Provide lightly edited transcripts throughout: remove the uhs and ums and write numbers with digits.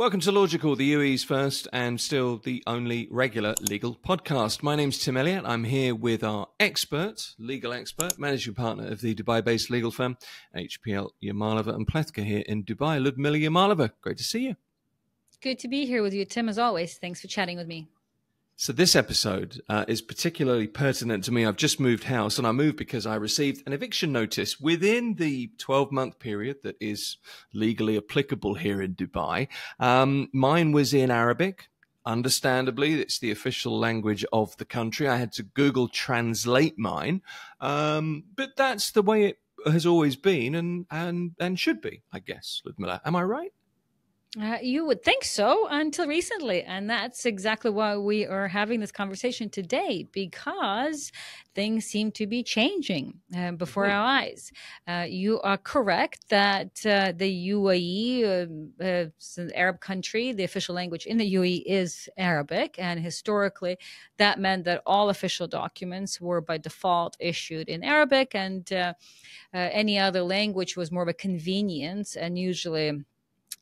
Welcome to Logical, the UAE's first and still the only regular legal podcast. My name's Tim Elliott. I'm here with our legal expert, managing partner of the Dubai-based legal firm, HPL Yamalova and Pletka here in Dubai, Ludmila Yamalova. Great to see you. Good to be here with you, Tim, as always. Thanks for chatting with me. So this episode is particularly pertinent to me. I've just moved house, and I moved because I received an eviction notice within the 12-month period that is legally applicable here in Dubai. Mine was in Arabic. Understandably, it's the official language of the country. I had to Google translate mine, but that's the way it has always been and should be, I guess, Ludmila. Am I right? You would think so until recently. And that's exactly why we are having this conversation today, because things seem to be changing before our eyes. You are correct that the UAE, it's an Arab country, the official language in the UAE is Arabic. And historically, that meant that all official documents were by default issued in Arabic, and any other language was more of a convenience, and usually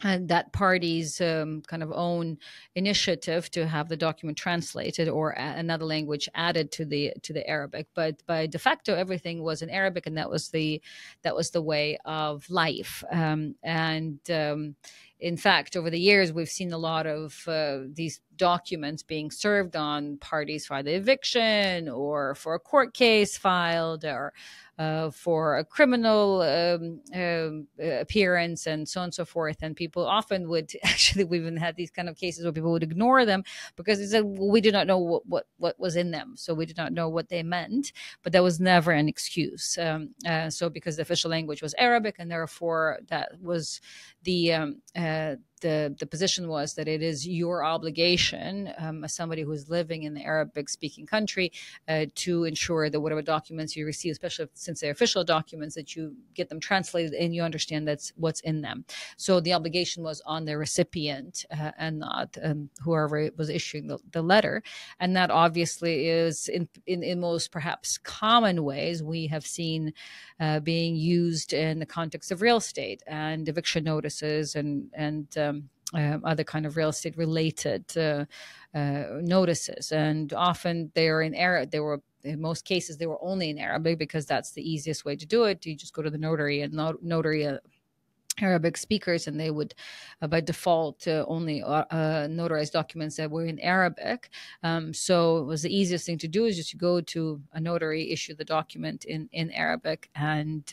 that party's kind of own initiative to have the document translated or another language added to the Arabic. But by de facto, everything was in Arabic, and that was the way of life. In fact, over the years, we've seen a lot of these documents being served on parties for the eviction or for a court case filed or for a criminal appearance and so on and so forth. And people often would actually, we've even had these kind of cases where people would ignore them because they said, well, we did not know what was in them. So we did not know what they meant, but that was never an excuse. So because the official language was Arabic, and therefore that was the position was that it is your obligation as somebody who is living in the Arabic-speaking country to ensure that whatever documents you receive, especially since they're official documents, that you get them translated and you understand that's what's in them. So the obligation was on the recipient and not whoever was issuing the letter. And that obviously is in most perhaps common ways we have seen being used in the context of real estate and eviction notices and other kind of real estate related notices. And often they're in Arabic. In most cases, they were only in Arabic because that's the easiest way to do it. You just go to the notary, and notary Arabic speakers, and they would by default only notarize documents that were in Arabic. So it was the easiest thing to do is just to go to a notary, issue the document in Arabic, and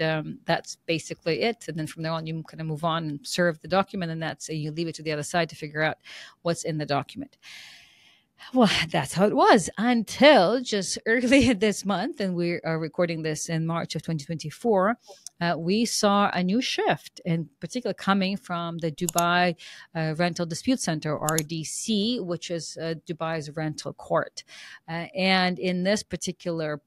that's basically it. And then from there on, you kind of move on and serve the document, and that's you leave it to the other side to figure out what's in the document. Well, that's how it was until just earlier this month, and we are recording this in March of 2024. We saw a new shift, in particular coming from the Dubai Rental Dispute Center, RDC, which is Dubai's rental court. And in this particular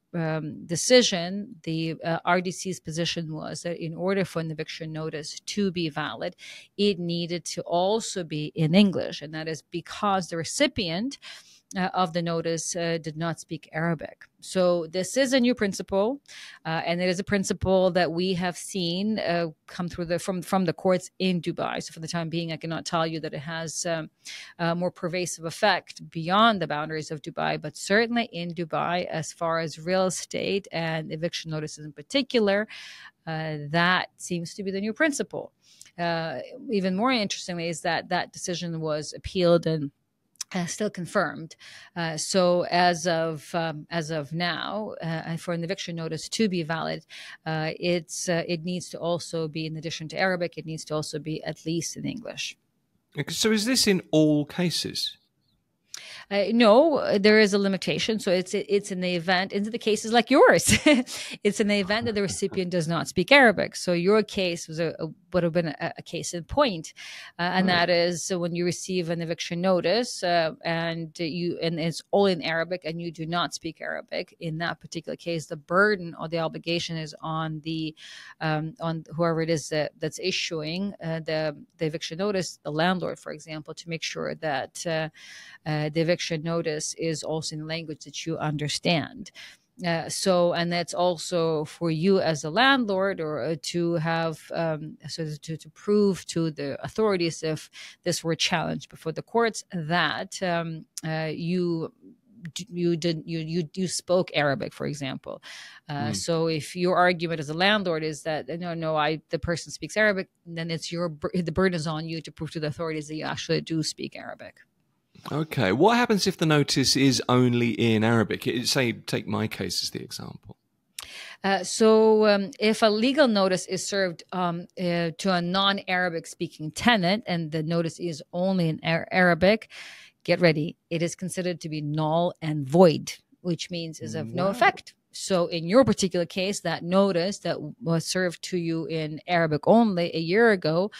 decision, the RDC's position was that in order for an eviction notice to be valid, it needed to also be in English. And that is because the recipient of the notice did not speak Arabic. So this is a new principle, and it is a principle that we have seen come through from the courts in Dubai. So for the time being, I cannot tell you that it has a more pervasive effect beyond the boundaries of Dubai, but certainly in Dubai, as far as real estate and eviction notices in particular, that seems to be the new principle. Even more interestingly is that decision was appealed and still confirmed. So as of now, for an eviction notice to be valid, it needs to also be, in addition to Arabic, it needs to also be at least in English. So is this in all cases? No, there is a limitation. So it's in the event, in the cases like yours, it's in the event that the recipient does not speak Arabic. So your case was would have been a case in point, and that is when you receive an eviction notice and it's all in Arabic and you do not speak Arabic. In that particular case, the burden or the obligation is on on whoever it is that's issuing the eviction notice, the landlord, for example, to make sure that the eviction notice is also in language that you understand. And that's also for you as a landlord, or to have to prove to the authorities, if this were challenged before the courts, that you spoke Arabic, for example. So if your argument as a landlord is that the person speaks Arabic, then the burden is on you to prove to the authorities that you actually do speak Arabic. Okay. What happens if the notice is only in Arabic? Say, take my case as the example. If a legal notice is served to a non-Arabic speaking tenant, and the notice is only in Arabic, get ready. It is considered to be null and void, which means is of no effect. So in your particular case, that notice that was served to you in Arabic only a year ago,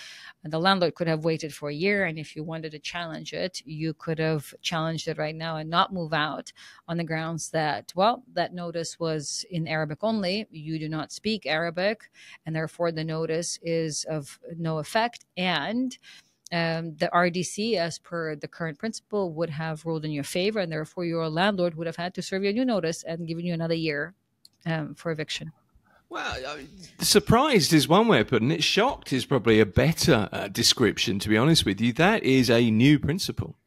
the landlord could have waited for a year. And if you wanted to challenge it, you could have challenged it right now and not move out on the grounds that, well, that notice was in Arabic only. You do not speak Arabic, and therefore the notice is of no effect. And the RDC, as per the current principle, would have ruled in your favor, and therefore your landlord would have had to serve you a new notice and given you another year for eviction. Well, surprised is one way of putting it. Shocked is probably a better description, to be honest with you. That is a new principle.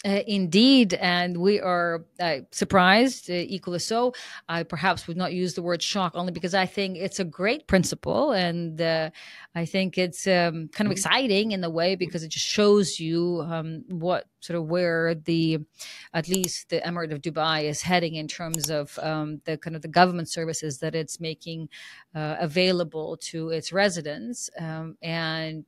Indeed, and we are surprised, equally so. I perhaps would not use the word shock, only because I think it's a great principle, and I think it's kind of exciting in the way, because it just shows you what sort of where at least the Emirate of Dubai is heading in terms of the kind of the government services that it's making available to its residents, and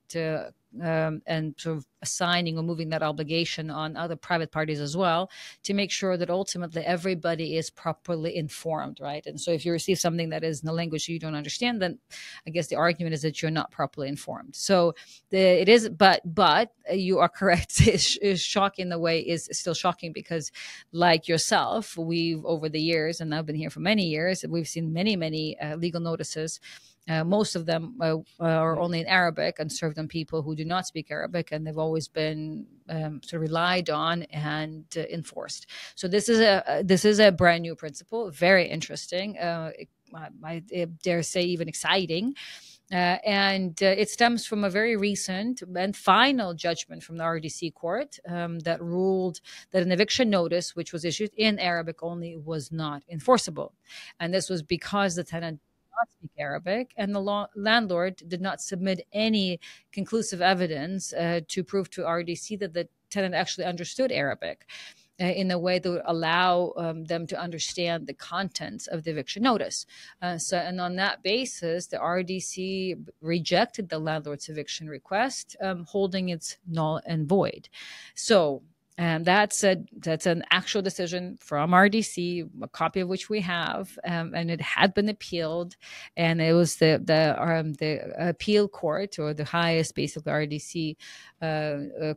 sort of assigning or moving that obligation on other private parties as well, to make sure that ultimately everybody is properly informed, right? And so if you receive something that is in a language you don't understand, then I guess the argument is that you're not properly informed. So it is, but you are correct. Is shocking, the way is still shocking, because like yourself, we've over the years, and I've been here for many years, we've seen many legal notices. Most of them are only in Arabic and served on people who do not speak Arabic, and they've always been sort of relied on and enforced. So this is a brand new principle, very interesting. I dare say even exciting. And it stems from a very recent and final judgment from the RDC court that ruled that an eviction notice, which was issued in Arabic only, was not enforceable. And this was because the tenant not speak Arabic, and the landlord did not submit any conclusive evidence to prove to RDC that the tenant actually understood Arabic in a way that would allow them to understand the contents of the eviction notice. And on that basis, the RDC rejected the landlord's eviction request, holding it null and void. So that's an actual decision from RDC, a copy of which we have, and it had been appealed, and it was the appeal court, or the highest, basically RDC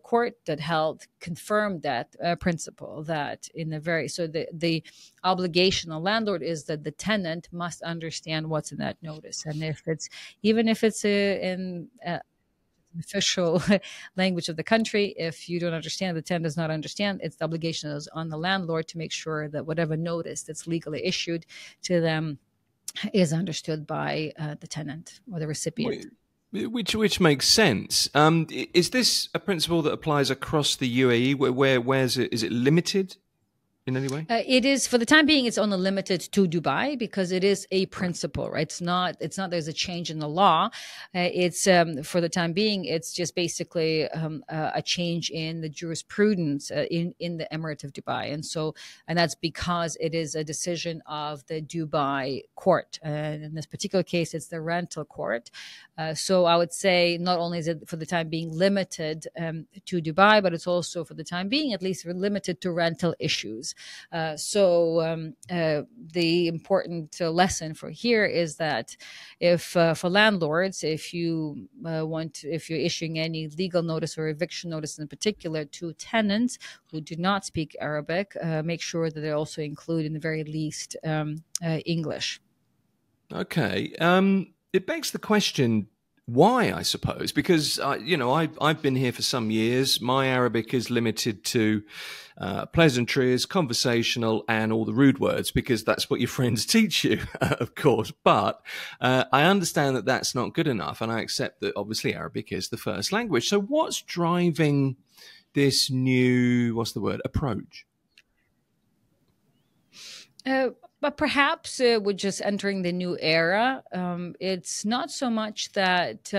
court, that confirmed that principle, that the obligation of landlord is that the tenant must understand what's in that notice, and even if it's in official language of the country, if you don't understand, the tenant does not understand, it's the obligation is on the landlord to make sure that whatever notice that's legally issued to them is understood by the tenant or the recipient. Which makes sense. Is this a principle that applies across the UAE? Where's it? Is it limited in any way? It is, for the time being, it's only limited to Dubai, because it is a principle, right? It's not there's a change in the law. It's for the time being, it's just basically a change in the jurisprudence in the Emirate of Dubai. And that's because it is a decision of the Dubai court. And in this particular case, it's the rental court. So I would say not only is it for the time being limited to Dubai, but it's also for the time being, at least, limited to rental issues. The important lesson for here is that for landlords, if you're issuing any legal notice or eviction notice in particular to tenants who do not speak Arabic, make sure that they also include, in the very least, English. Okay. It begs the question, why, I suppose, because I've been here for some years. My Arabic is limited to pleasantries, conversational, and all the rude words, because that's what your friends teach you, of course. But I understand that that's not good enough, and I accept that obviously Arabic is the first language. So what's driving this new, approach? But perhaps we're just entering the new era. It's not so much that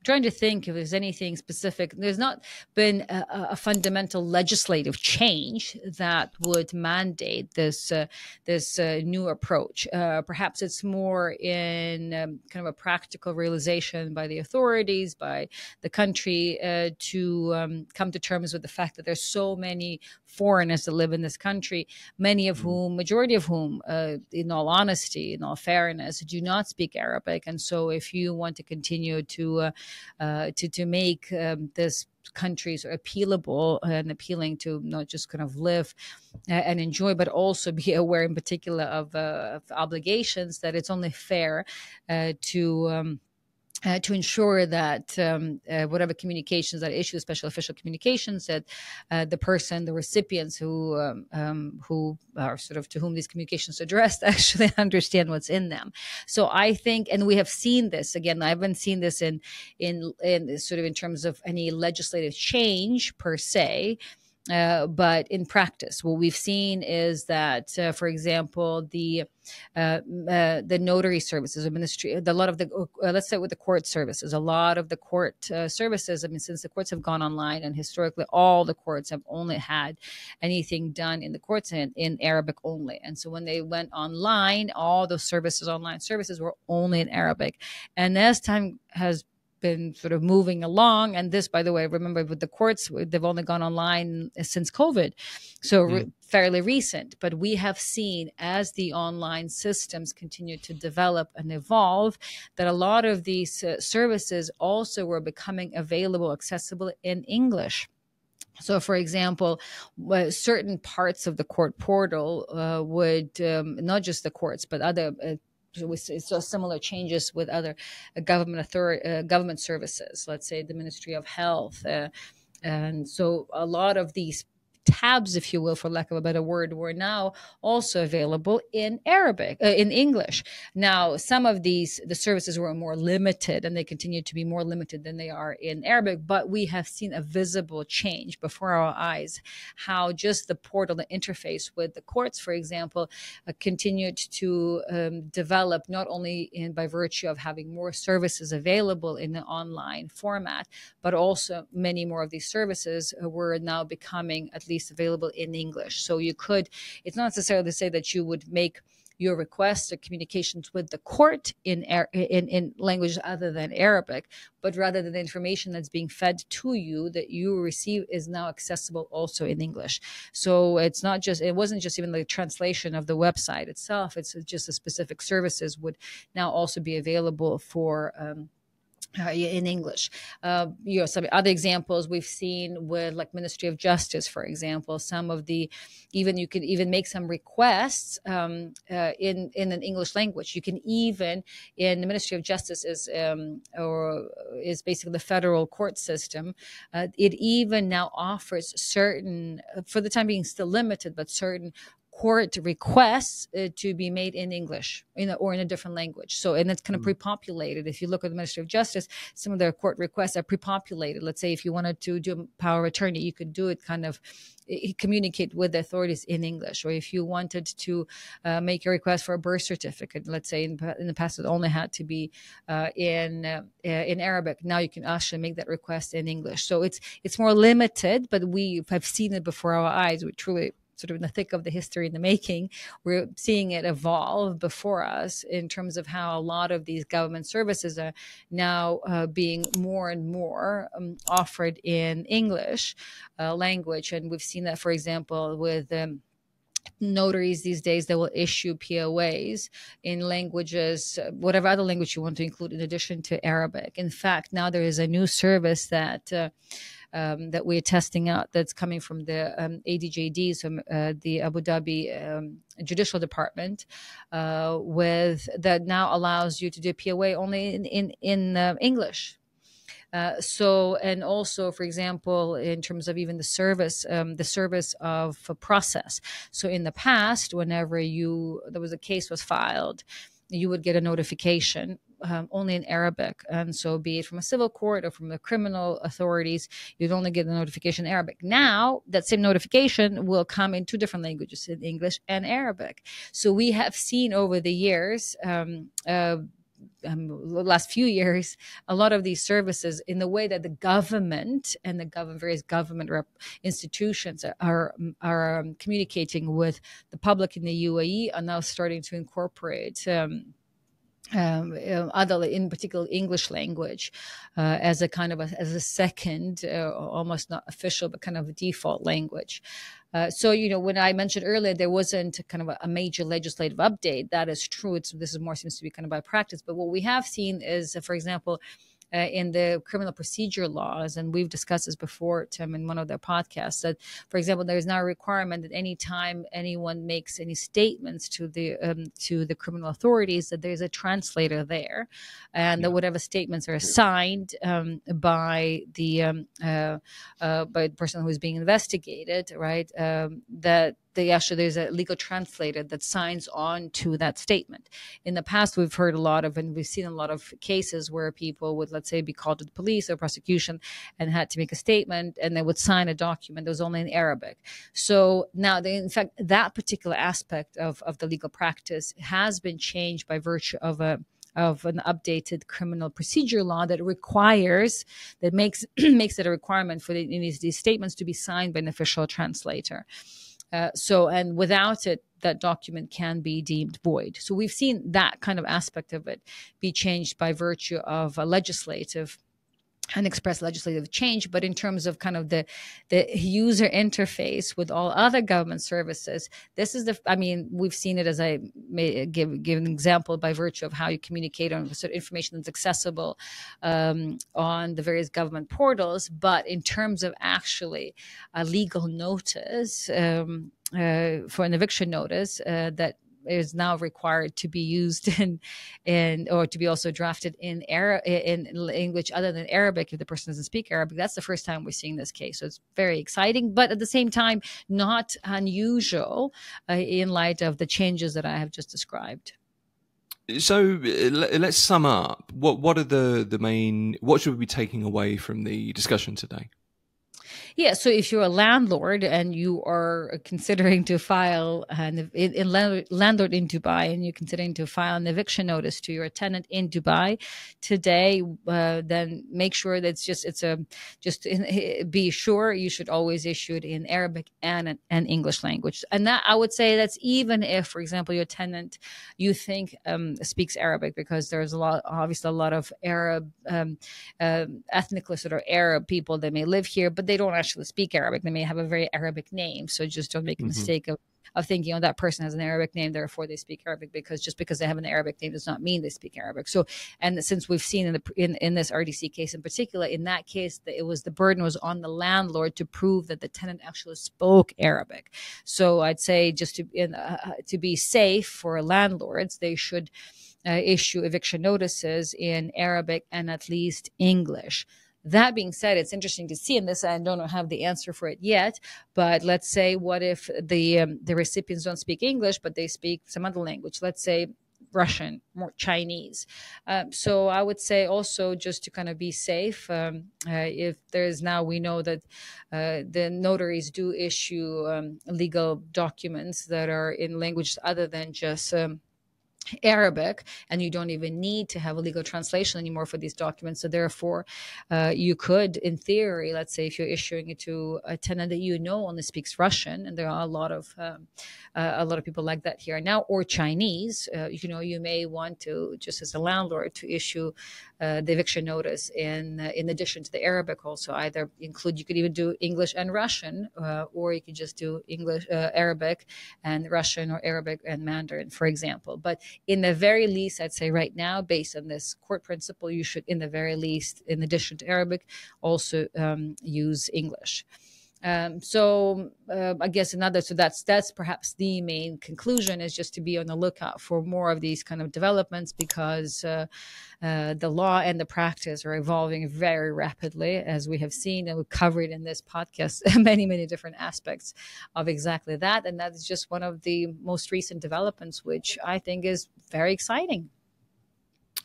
trying to think if there's anything specific. There's not been a fundamental legislative change that would mandate this new approach. Perhaps it's more in kind of a practical realization by the authorities, by the country, to come to terms with the fact that there's so many foreigners that live in this country, many of whom, majority of whom, in all honesty, in all fairness, do not speak Arabic. And so if you want to continue to make this country sort of appealable and appealing to not just kind of live and enjoy, but also be aware in particular of obligations, that it's only fair to ensure that whatever communications that issue, special official communications, that the recipients who are sort of to whom these communications are addressed actually understand what's in them. So I think, and we have seen this again. I haven't seen this in sort of in terms of any legislative change per se. But in practice, what we've seen is that, for example, the notary services, let's start with the court services. A lot of the court services, I mean, since the courts have gone online, and historically all the courts have only had anything done in the courts in Arabic only. And so when they went online, all those online services were only in Arabic. And as time has been sort of moving along, and this, by the way, remember with the courts, they've only gone online since COVID, so fairly recent. But we have seen, as the online systems continue to develop and evolve, that a lot of these services also were becoming accessible in English. So, for example, certain parts of the court portal would, not just the courts, but other we saw similar changes with other government services, let's say the Ministry of Health. And so a lot of these tabs, if you will, for lack of a better word, were now also available in English. Now, some of the services were more limited, and they continue to be more limited than they are in Arabic, but we have seen a visible change before our eyes, how just the portal, the interface with the courts, for example, continued to develop, not only by virtue of having more services available in the online format, but also many more of these services were now becoming at least available in English. So it's not necessarily to say that you would make your requests or communications with the court in languages other than Arabic, but rather than the information that's being fed to you that you receive is now accessible also in English. So it wasn't just even the translation of the website itself, it's just the specific services would now also be available for in English. Some other examples we've seen with, like, Ministry of Justice, for example. Some of you could even make some requests in an English language. You can even, in the Ministry of Justice is basically the federal court system. It even now offers certain, for the time being still limited, but certain court requests to be made in English, or in a different language. So, and it's kind of pre-populated. If you look at the Ministry of Justice, some of their court requests are pre-populated. Let's say if you wanted to do a power of attorney, you could do it communicate with the authorities in English. Or if you wanted to make a request for a birth certificate, let's say in the past it only had to be in Arabic. Now you can actually make that request in English. So it's more limited, but we have seen it before our eyes. We truly, sort of in the thick of the history in the making, we're seeing it evolve before us in terms of how a lot of these government services are now being more and more offered in English language. And we've seen that, for example, with notaries these days. They will issue POAs in languages, whatever other language you want to include in addition to Arabic. In fact, now there is a new service that that we're testing out that's coming from the ADJD, so the Abu Dhabi Judicial Department, with that now allows you to do POA only in English. And also, for example, in terms of even the service of a process. So in the past, whenever there was a case was filed, you would get a notification only in Arabic. And so be it from a civil court or from the criminal authorities, you'd only get the notification in Arabic. Now, that same notification will come in two different languages, in English and Arabic. So we have seen over the years, the last few years, a lot of these services, in the way that the government and various government institutions are communicating with the public in the UAE, are now starting to incorporate other, in particular English language, as a kind of as a second, almost not official, but kind of a default language. So, when I mentioned earlier, there wasn't kind of a major legislative update. That is true. This is more seems to be kind of by practice. But what we have seen is, for example, in the criminal procedure laws, and we've discussed this before, Tim, in one of their podcasts, that, for example, there is now a requirement that any time anyone makes any statements to the criminal authorities, that there's a translator there, and that whatever statements are signed by the person who is being investigated, right, that there's a legal translator that signs on to that statement. In the past, we've heard a lot of, and we've seen a lot of cases where people would, let's say, be called to the police or prosecution and had to make a statement, and they would sign a document that was only in Arabic. So now, in fact, that particular aspect of the legal practice has been changed by virtue of an updated criminal procedure law that makes it a requirement for these statements to be signed by an official translator. And without it, that document can be deemed void. So we've seen that kind of aspect of it be changed by virtue of a legislative and express legislative change. But in terms of kind of the user interface with all other government services, we've seen it, as I may give an example, by virtue of how you communicate on sort of information that's accessible on the various government portals. But in terms of actually a legal notice for an eviction notice that is now required to be used or to be also drafted in language other than Arabic if the person doesn't speak Arabic. That's the first time we're seeing this case. So it's very exciting, but at the same time, not unusual in light of the changes that I have just described. So let's sum up. What are the main? What should we be taking away from the discussion today? Yeah, so if you're a landlord and you are considering to file landlord in Dubai, and you're considering to file an eviction notice to your tenant in Dubai today, then make sure that be sure you should always issue it in Arabic and English language. And that, I would say, that's even if, for example, your tenant you think speaks Arabic, because there's obviously a lot of Arab ethnically sort of Arab people that may live here, but they don't actually speak Arabic. They may have a very Arabic name. So just don't make a mistake of thinking, that person has an Arabic name, therefore they speak Arabic, because just because they have an Arabic name does not mean they speak Arabic. So, and since we've seen in this RDC case in particular, in that case, the burden was on the landlord to prove that the tenant actually spoke Arabic. So I'd say, just to be safe for landlords, they should issue eviction notices in Arabic and at least English. That being said, it's interesting to see in this. I don't have the answer for it yet, but let's say, what if the recipients don't speak English, but they speak some other language? Let's say Russian, more Chinese. So I would say also, just to kind of be safe, if there's now, we know that the notaries do issue legal documents that are in languages other than just Arabic, and you don't even need to have a legal translation anymore for these documents. So therefore, you could, in theory, let's say if you're issuing it to a tenant that only speaks Russian, and there are a lot of people like that here now, or Chinese, you may want to, just as a landlord, to issue the eviction notice in addition to the Arabic. Also, either include, you could even do English and Russian, or you could just do English, Arabic and Russian, or Arabic and Mandarin, for example. But in the very least, I'd say right now, based on this court principle, you should, in the very least, in addition to Arabic, also use English. I guess so that's perhaps the main conclusion, is just to be on the lookout for more of these kind of developments, because the law and the practice are evolving very rapidly, as we have seen, and we've covered in this podcast many, many different aspects of exactly that. And that is just one of the most recent developments, which I think is very exciting.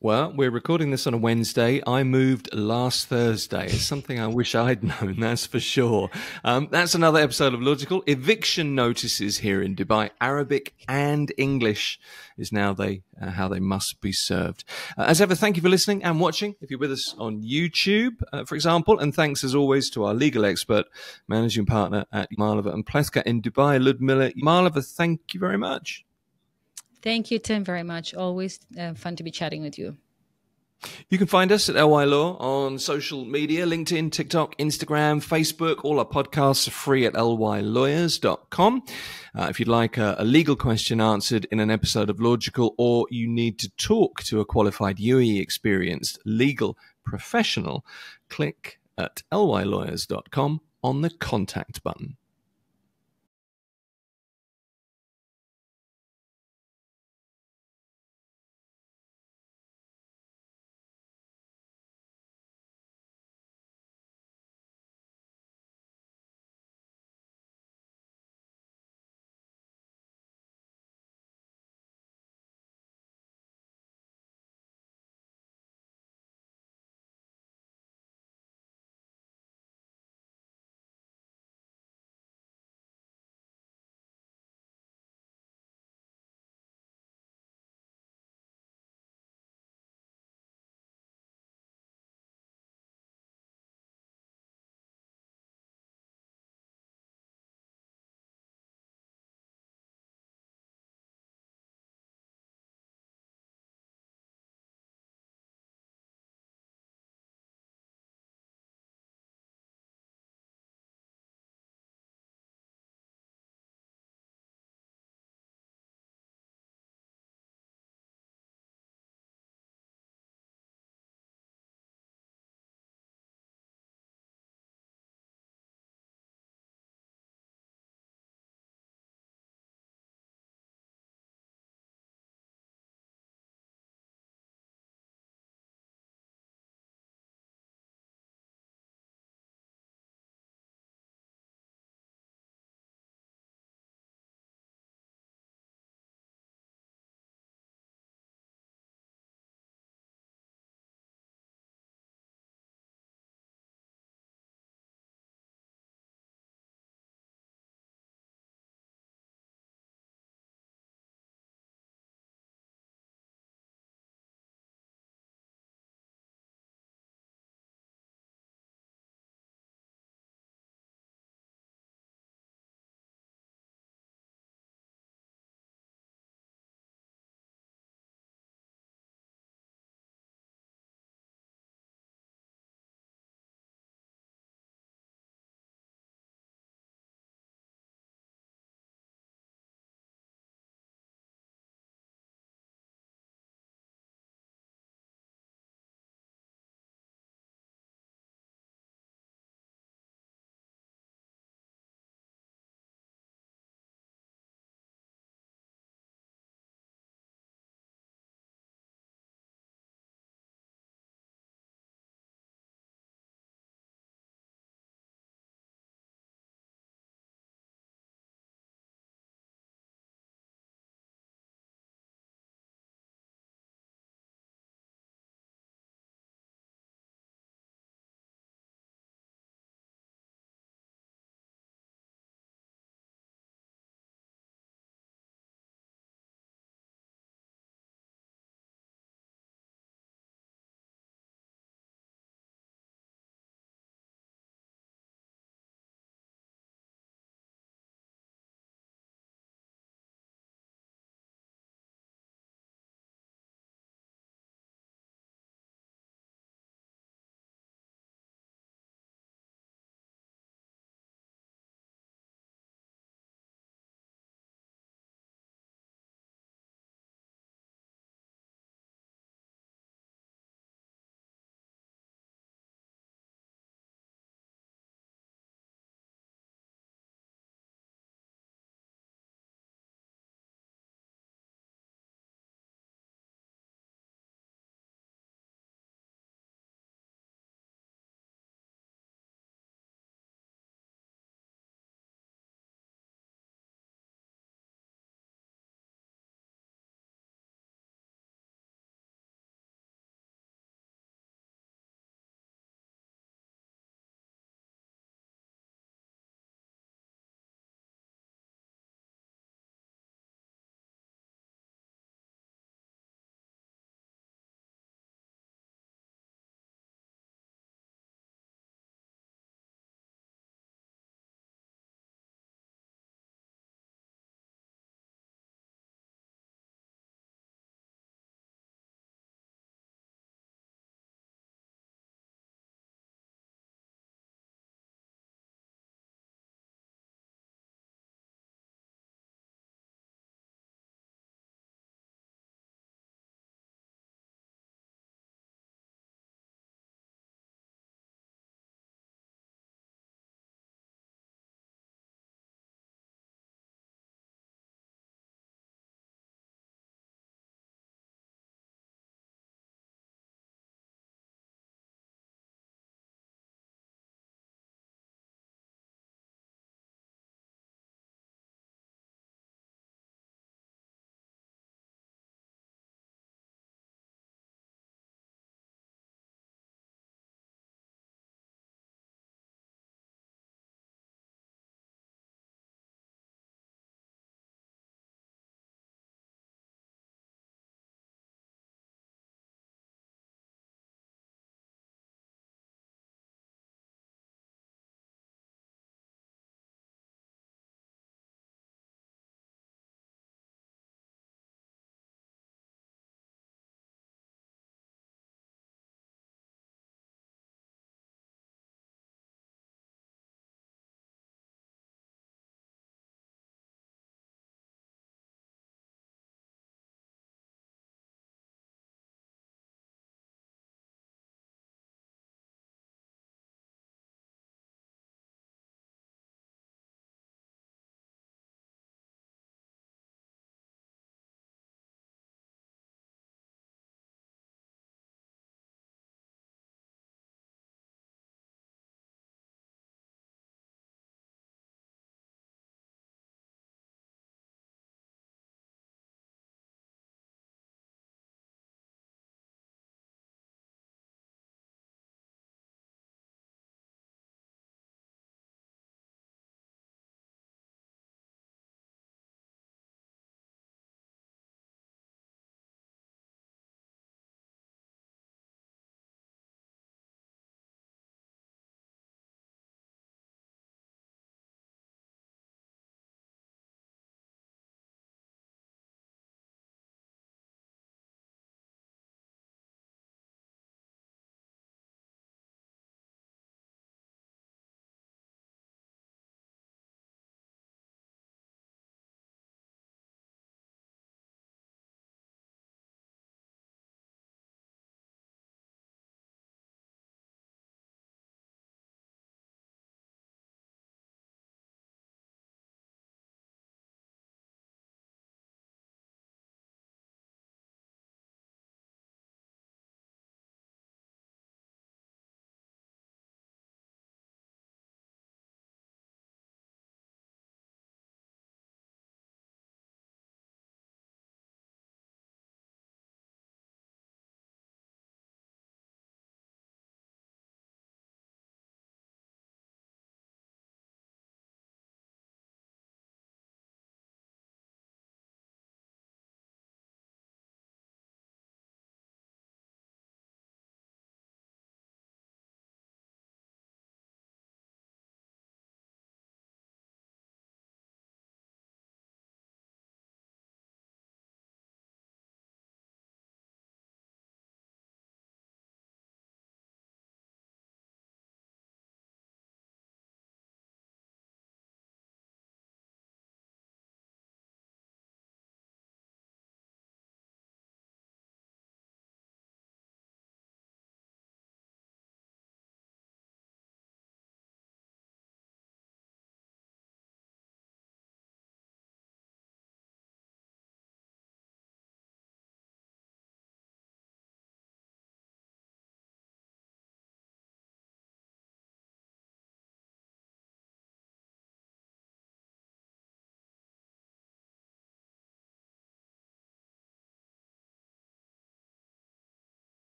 Well, we're recording this on a Wednesday. I moved last Thursday. It's something I wish I'd known, that's for sure. That's another episode of Logical. Eviction notices here in Dubai, Arabic and English, is now how they must be served. As ever, thank you for listening and watching. If you're with us on YouTube, for example, and thanks as always to our legal expert, managing partner at Yamalova and Pleska in Dubai, Ludmila. Yamalova, thank you very much. Thank you, Tim, very much. Always fun to be chatting with you. You can find us at LY Law on social media, LinkedIn, TikTok, Instagram, Facebook. All our podcasts are free at lylawyers.com. If you'd like a legal question answered in an episode of Logical, or you need to talk to a qualified UAE experienced legal professional, click at lylawyers.com on the contact button.